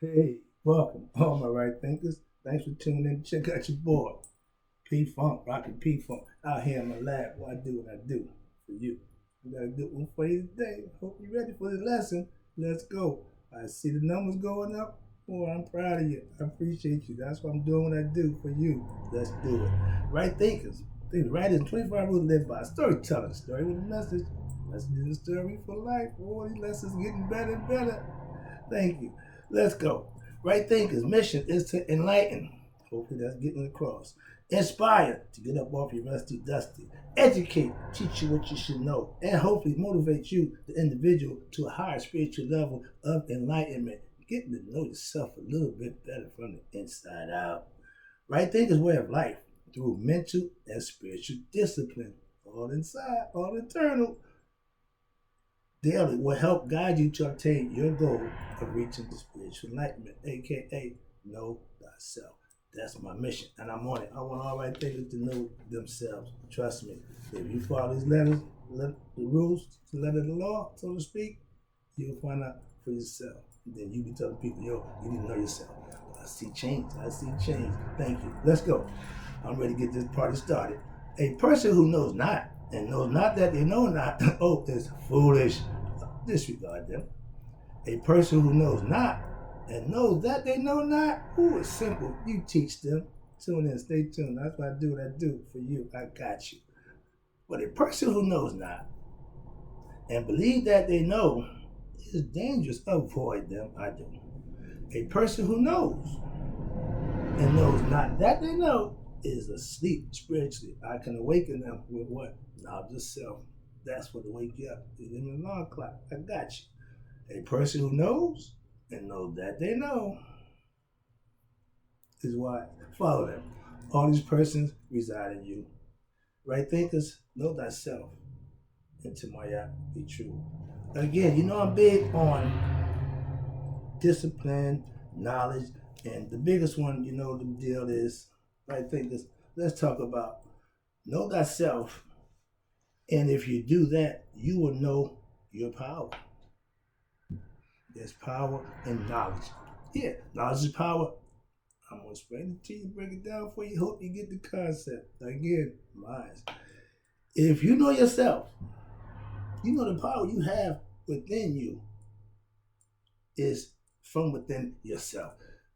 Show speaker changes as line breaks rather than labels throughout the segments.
Hey, welcome, all my right thinkers. Thanks for tuning in. Check out your boy, P Funk, rocking P Funk, out here in my lab. Where I do what I do for you. We got a good one for you today. Hope you're ready for the lesson. Let's go. I see the numbers going up. Boy, I'm proud of you. I appreciate you. That's why I'm doing what I do for you. Let's do it. Right thinkers. Right is 25 rules to live by. Storytelling. Story with a message. Let's do the story for life. Boy, these lessons getting better and better. Thank you. Let's go. Right thinkers' mission is to enlighten. Hopefully that's getting across. Inspire to get up off your rusty dusty. Educate, teach you what you should know, and hopefully motivate you, the individual, to a higher spiritual level of enlightenment. Getting to know yourself a little bit better from the inside out. Right thinkers' way of life through mental and spiritual discipline. All inside, all internal daily will help guide you to obtain your goal of reaching the spiritual enlightenment, aka know thyself. That's my mission, and I'm on it. I want all right thinkers to know themselves. Trust me. If you follow these letters, the rules, the letter of the law, so to speak, you'll find out for yourself. And then you be telling people, yo, you need to know yourself. I see change. I see change. Thank you. Let's go. I'm ready to get this party started. A person who knows not and knows not that they know not, oh, is foolish. Disregard them. A person who knows not and knows that they know not, who is simple. You teach them. Tune in, stay tuned. That's why I do what I do for you. I got you. But a person who knows not and believe that they know is dangerous. Avoid them. I do. A person who knows and knows not that they know is asleep spiritually. I can awaken them with what? Knowledge of self. That's what to wake you up. It's in the alarm clock. I got you. A person who knows and knows that they know is why. Follow them. All these persons reside in you. Right thinkers, know thyself. And to my be true. Again, you know I'm big on discipline, knowledge, and the biggest one, you know, the deal is, right thinkers, let's talk about know thyself. And if you do that, you will know your power. There's power in knowledge. Yeah, knowledge is power. I'm going to explain it to you, break it down for you. Hope you get the concept. Again, mine. If you know yourself, you know the power you have within you is from within yourself.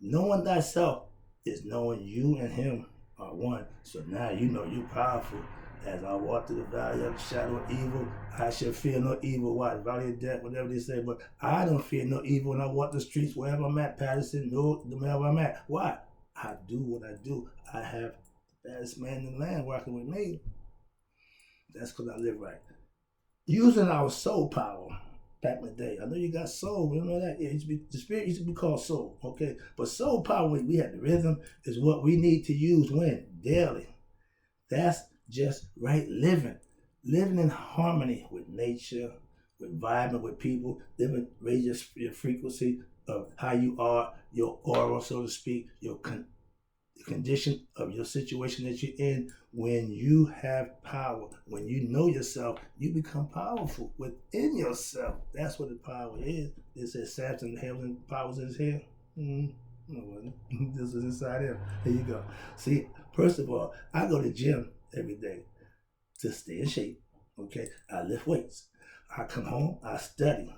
Knowing thyself is knowing you and him are one. So now you know you're powerful. As I walk through the valley of the shadow of evil, I shall fear no evil. Why? The valley of death, whatever they say. But I don't fear no evil when I walk the streets wherever I'm at, Patterson, no, wherever I'm at. Why? I do what I do. I have the baddest man in the land working with me. That's because I live right. Using our soul power back in the day. I know you got soul. Remember that? Yeah, the spirit used to be called soul. Okay, but soul power, we had the rhythm, is what we need to use when daily. That's just right living in harmony with nature, with vibing with people, living, raise your frequency of how you are, your aura, so to speak, the condition of your situation that you're in. When you have power, when you know yourself, you become powerful within yourself. That's what the power is. It says Samson, heaven powers in his head. This is inside him. There you go. See, first of all, I go to the gym every day to stay in shape. Okay, I lift weights. I come home, I study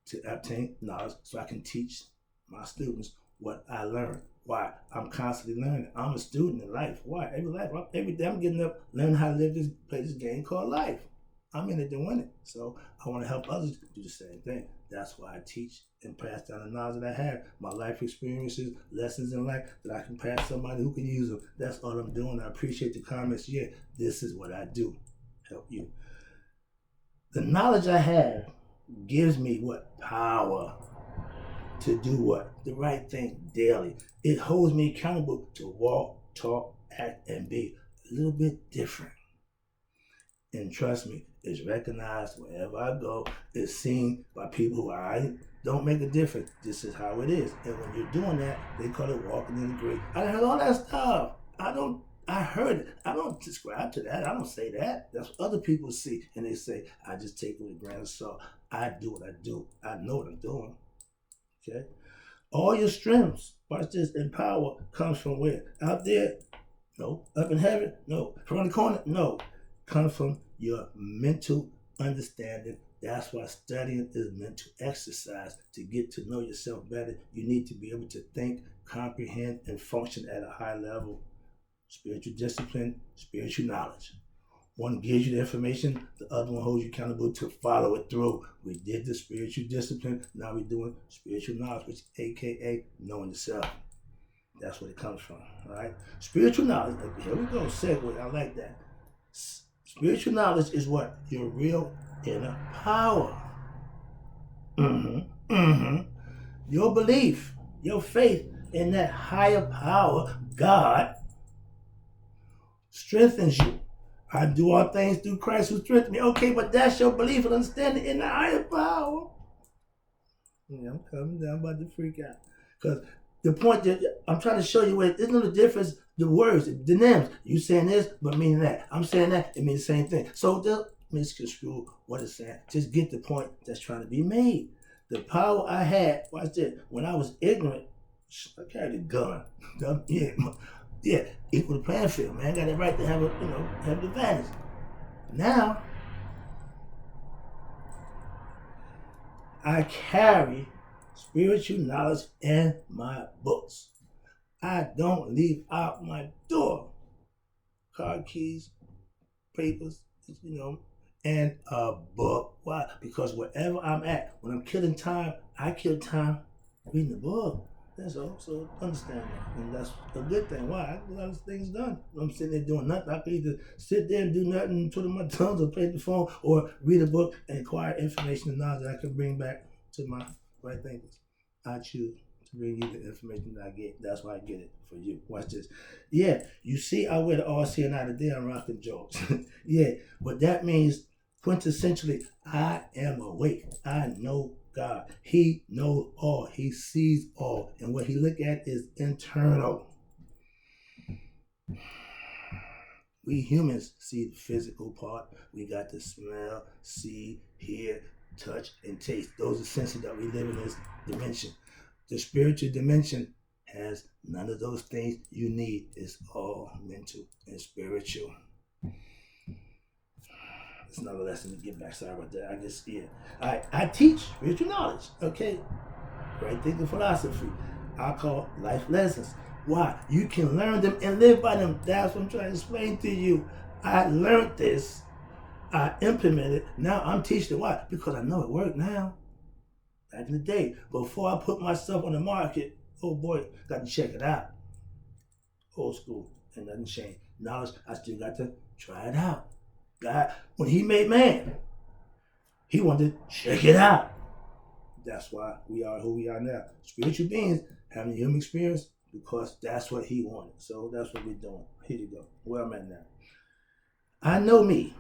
to obtain knowledge so I can teach my students what I learned. Why? I'm constantly learning. I'm a student in life. Why? Every day I'm getting up, learning how to play this game called life. I'm in it to win it. So I want to help others do the same thing. That's why I teach and pass down the knowledge that I have, my life experiences, lessons in life that I can pass to somebody who can use them. That's all I'm doing. I appreciate the comments. Yeah, this is what I do. Help you. The knowledge I have gives me what? Power to do what? The right thing daily. It holds me accountable to walk, talk, act, and be a little bit different. And trust me, it's recognized wherever I go. It's seen by people who I don't make a difference. This is how it is. And when you're doing that, they call it walking in the grace. I heard all that stuff. I heard it. I don't subscribe to that. I don't say that. That's what other people see. And they say, I just take it with a grain of salt. I do what I do. I know what I'm doing. Okay? All your strengths, watch this, and power comes from where? Out there? No. Up in heaven? No. From the corner? No. Comes from your mental understanding. That's why studying is mental exercise. To get to know yourself better, you need to be able to think, comprehend, and function at a high level. Spiritual discipline, spiritual knowledge. One gives you the information, the other one holds you accountable to follow it through. We did the spiritual discipline, now we're doing spiritual knowledge, which AKA knowing yourself. That's where it comes from, all right? Spiritual knowledge, here we go, segue, I like that. Spiritual knowledge is what? Your real inner power. Your belief, your faith in that higher power, God, strengthens you. I do all things through Christ who strengthens me. Okay, but that's your belief and understanding in the higher power. Yeah, I'm coming down, I'm about to freak out. Because the point that I'm trying to show you is, there's no difference, the words, the names. You saying this, but meaning that. I'm saying that, it means the same thing. So don't misconstrue what it's saying. Just get the point that's trying to be made. The power I had, watch this, when I was ignorant, I carried a gun. Yeah, equal the playing field, man. Got the right to have have the advantage. Now, I carry spiritual knowledge in my books. I don't leave out my door car keys, papers, and a book. Why? Because wherever I'm at, when I'm killing time, I kill time reading the book. That's all. So understand that. And that's a good thing. Why? I get a lot of things done. I'm sitting there doing nothing. I can either sit there and do nothing, twiddle my thumbs, or play the phone, or read a book and acquire information and knowledge that I can bring back to my right thinkers. I choose to bring you the information that I get. That's why I get it for you. Watch this. Yeah, you see, I wear the RC and I today. I'm rocking jokes. Yeah, but that means quintessentially, I am awake. I know God. He knows all. He sees all. And what he look at is internal. We humans see the physical part. We got to smell, see, hear, touch, and taste. Those are senses that we live in this dimension. The spiritual dimension has none of those things you need. It's all mental and spiritual. It's another lesson to get back. Sorry about that. I teach spiritual knowledge. Okay, right thinking philosophy. I call life lessons. Why? You can learn them and live by them. That's what I'm trying to explain to you. I learned this. I implemented it. Now I'm teaching it. Why? Because I know it worked now. Back in the day, before I put myself on the market, oh boy, got to check it out. Old school, and nothing changed. Knowledge, I still got to try it out. God, when he made man, he wanted to check it out. That's why we are who we are now. Spiritual beings having a human experience because that's what he wanted. So that's what we're doing. Here you go. Where I'm at now. I know me,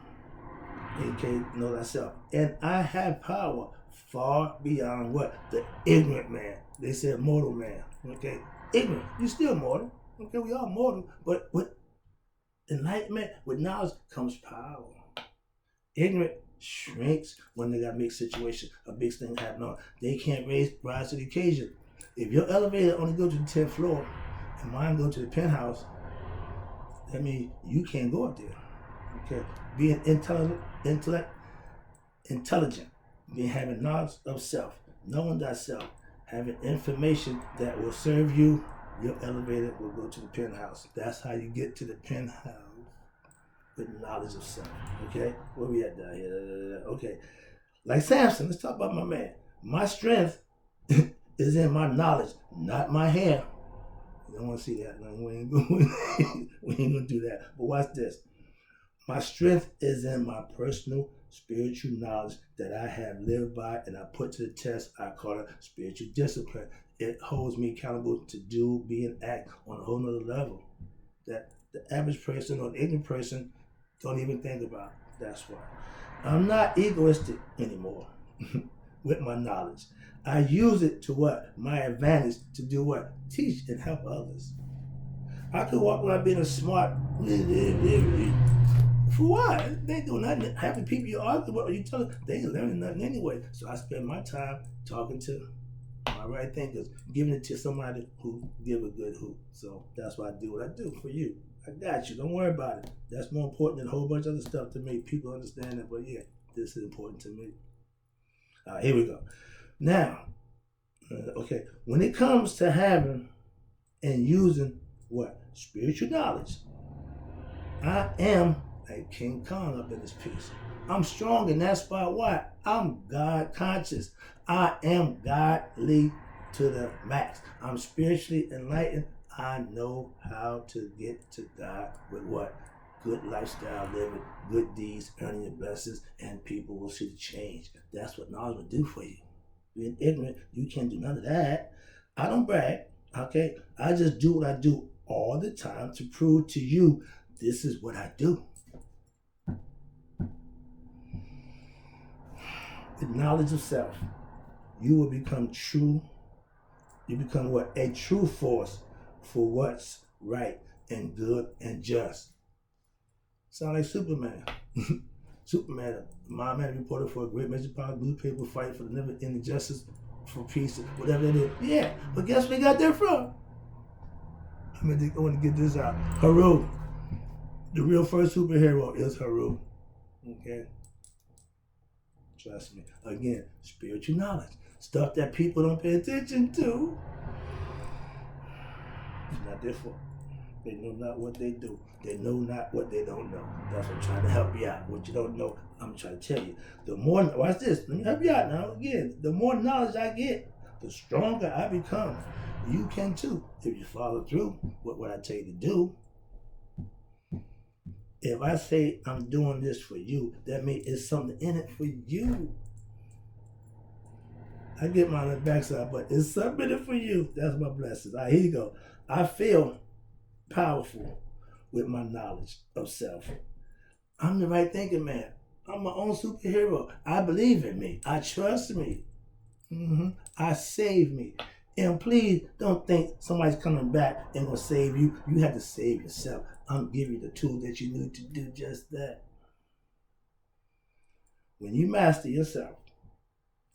aka know thyself, and I have power far beyond what? The ignorant man. They said mortal man. Okay? Ignorant. You're still mortal. Okay, we are mortal, but with enlightenment, with knowledge comes power. Ignorant shrinks when they got mixed situation, a big thing happening on. They can't rise to the occasion. If your elevator only go to the 10th floor and mine go to the penthouse, that means you can't go up there. Okay, being intelligent, being having knowledge of self, knowing thyself, having information that will serve you, your elevator will go to the penthouse. That's how you get to the penthouse, with knowledge of self. Okay, where we at down here? Okay, like Samson, let's talk about my man. My strength is in my knowledge, not my hair. You don't want to see that. No, we ain't gonna do that. But watch this. My strength is in my personal spiritual knowledge that I have lived by and I put to the test. I call it spiritual discipline. It holds me accountable to do, be, and act on a whole nother level that the average person or the ignorant person don't even think about. That's why. I'm not egoistic anymore with my knowledge. I use it to what? My advantage to do what? Teach and help others. I could walk around being a smart, for what? They do nothing. Half the people you argue with or you tell them, they ain't learning nothing anyway. So I spend my time talking to My right thinkers, giving it to somebody who give a good hoop. So that's why I do what I do for you. I got you. Don't worry about it. That's more important than a whole bunch of other stuff to me. People understand that, but yeah, this is important to me. All right, here we go. Now, okay, when it comes to having and using what? Spiritual knowledge, I am like King Kong up in this piece. I'm strong in that spot. Why? I'm God conscious. I am godly to the max. I'm spiritually enlightened. I know how to get to God with what? Good lifestyle living, good deeds, earning your blessings, and people will see the change. That's what knowledge will do for you. Being ignorant, you can't do none of that. I don't brag, okay? I just do what I do all the time to prove to you this is what I do. The knowledge of self, you will become true. You become what? A true force for what's right and good and just. Sound like Superman. Superman, my man reporter for a great metropolitan newspaper fight for the never-ending justice, for peace, whatever it is. Yeah, but guess where we got that from? I want to get this out. Haru. The real first superhero is Haru. Okay? Trust me. Again, spiritual knowledge. Stuff that people don't pay attention to. It's not their fault. They know not what they do. They know not what they don't know. That's what I'm trying to help you out. What you don't know, I'm trying to tell you. The more, watch this, let me help you out now. Again, the more knowledge I get, the stronger I become. You can too, if you follow through with what I tell you to do. If I say I'm doing this for you, that means it's something in it for you. I get mine on the backside, but it's something in it for you. That's my blessings. All right, here you go. I feel powerful with my knowledge of self. I'm the right thinking man. I'm my own superhero. I believe in me. I trust me. I save me. And please don't think somebody's coming back and gonna save you. You have to save yourself. I'm giving you the tools that you need to do just that. When you master yourself,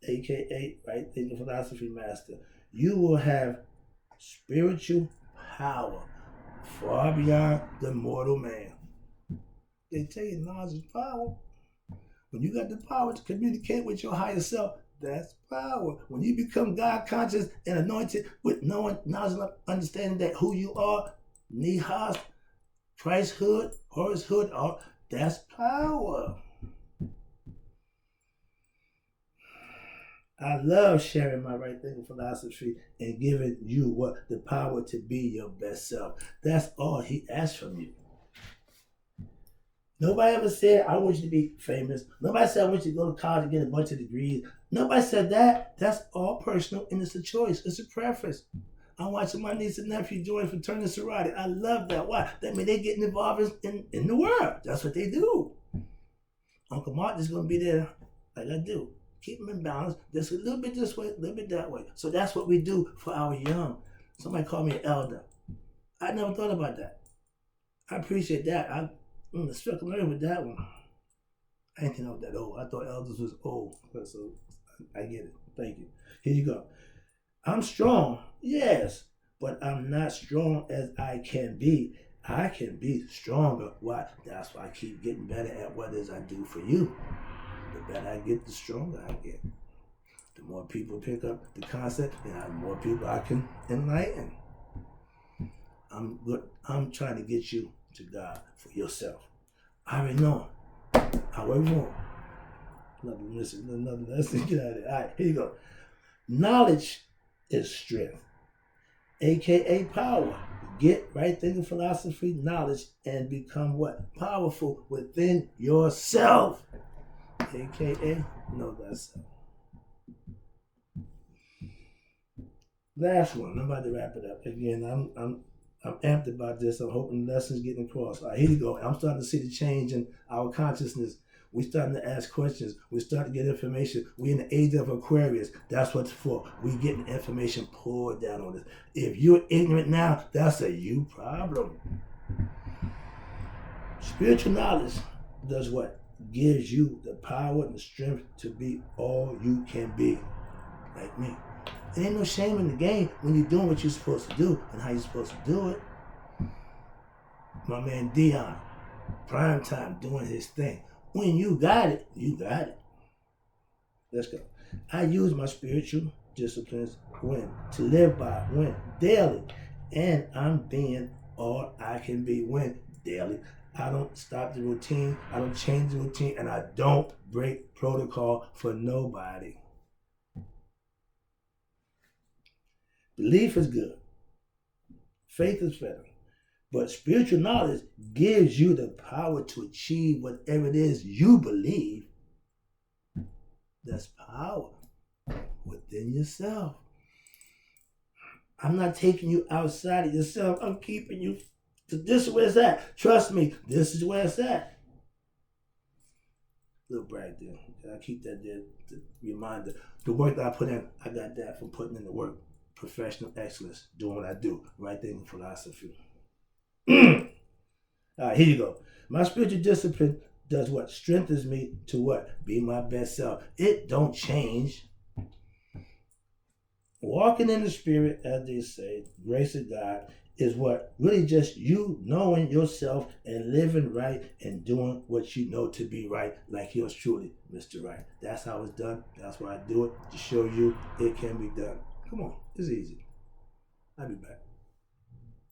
aka right thinking philosophy master, you will have spiritual power far beyond the mortal man. They tell you knowledge is power. When you got the power to communicate with your higher self, that's power. When you become God conscious and anointed with knowing, knowledge, and understanding that who you are, Nihas, Christhood, Horsehood, that's power. I love sharing my right thinking philosophy and giving you what? The power to be your best self. That's all he asks from you. Nobody ever said, I want you to be famous. Nobody said, I want you to go to college and get a bunch of degrees. Nobody said that. That's all personal, and it's a choice. It's a preference. I'm watching my niece and nephew join fraternity sorority. I love that. Why? That means they're getting involved in the world. That's what they do. Uncle Martin is going to be there like I do. Keep them in balance. Just a little bit this way, a little bit that way. So that's what we do for our young. Somebody called me an elder. I never thought about that. I appreciate that. I struck a nerve with that one. I didn't think I was that old. I thought elders was old. So I get it. Thank you. Here you go. I'm strong, yes, but I'm not strong as I can be. I can be stronger. Why? That's why I keep getting better at what it is I do for you. The better I get, the stronger I get. The more people pick up the concept, and the more people I can enlighten. I'm trying to get you to God for yourself. I already know him. However you want. Another lesson. Get out of there. All right, here you go. Knowledge is strength, aka power. Get right thinking philosophy, knowledge, and become what? Powerful within yourself, aka know thyself. Last one. I'm about to wrap it up. Again, I'm amped about this. I'm hoping the lessons getting across. All right, here you go. I'm starting to see the change in our consciousness. We're starting to ask questions. We're starting to get information. We're in the age of Aquarius. That's what it's for. We're getting information poured down on us. If you're ignorant now, that's a you problem. Spiritual knowledge does what? Gives you the power and the strength to be all you can be. Like me. There ain't no shame in the game when you're doing what you're supposed to do and how you're supposed to do it. My man Dion, prime time, doing his thing. When you got it, you got it. Let's go. I use my spiritual disciplines to live by daily. And I'm being all I can be daily. I don't stop the routine, I don't change the routine, and I don't break protocol for nobody. Belief is good. Faith is better. But spiritual knowledge gives you the power to achieve whatever it is you believe. That's power within yourself. I'm not taking you outside of yourself. I'm keeping you. This is where it's at. Trust me, this is where it's at. Little brag there. I keep that there. The reminder. The work that I put in, I got that from putting in the work. Professional excellence, doing what I do. Right thinking philosophy. All right, here you go. My spiritual discipline does what? Strengthens me to what? Be my best self. It don't change. Walking in the spirit, as they say, grace of God, is what? Really just you knowing yourself and living right and doing what you know to be right, like yours truly, Mr. Right. That's how it's done. That's why I do it, to show you it can be done. Come on, it's easy. I'll be back.